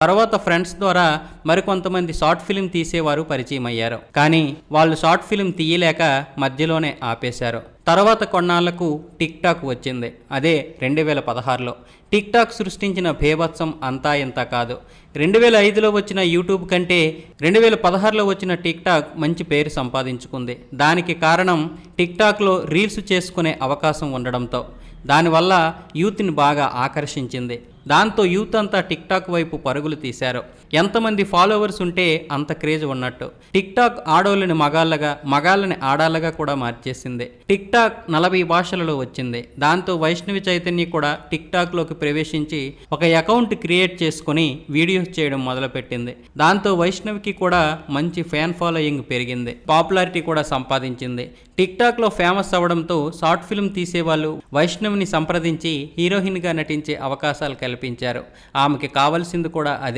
తర్వాత ఫ్రెండ్స్ ద్వారా మరికొంతమంది షార్ట్ ఫిలిం తీసేవారు పరిచయం అయ్యారు. కానీ వాళ్ళు షార్ట్ ఫిలిం తీయలేక మధ్యలోనే ఆపేశారు. తర్వాత కొన్నాళ్లకు టిక్ టాక్ వచ్చింది. అదే 2016లో. టిక్ టాక్ సృష్టించిన భీభత్సం అంతా ఇంత కాదు. 2005లో వచ్చిన యూట్యూబ్ కంటే 2016లో వచ్చిన టిక్ టాక్ మంచి పేరు సంపాదించుకుంది. దానికి కారణం టిక్ టాక్లో రీల్స్ చేసుకునే అవకాశం ఉండడంతో. దానివల్ల యూత్ని బాగా ఆకర్షించింది. దాంతో యూత్ అంతా టిక్ టాక్ వైపు పరుగులు తీశారు. ఎంతమంది ఫాలోవర్స్ ఉంటే అంత క్రేజ్ ఉన్నట్టు. టిక్ టాక్ ఆడోళ్ళని మగాళ్ళగా, మగాళ్ళని ఆడాళ్ళగా కూడా మార్చేసింది. టిక్ టాక్ 40 భాషలలో వచ్చింది. దాంతో వైష్ణవి చైతన్య కూడా టిక్ టాక్లోకి ప్రవేశించి ఒక అకౌంట్ క్రియేట్ చేసుకుని వీడియోస్ చేయడం మొదలుపెట్టింది. దాంతో వైష్ణవికి కూడా మంచి ఫ్యాన్ ఫాలోయింగ్ పెరిగింది. పాపులారిటీ కూడా సంపాదించింది. టిక్ టాక్లో ఫేమస్ అవ్వడంతో షార్ట్ ఫిల్మ్ తీసేవాళ్ళు వైష్ణవిని సంప్రదించి హీరోయిన్గా నటించే అవకాశాలు కల్పించారు. ఆమెకి కావాల్సింది కూడా అదే.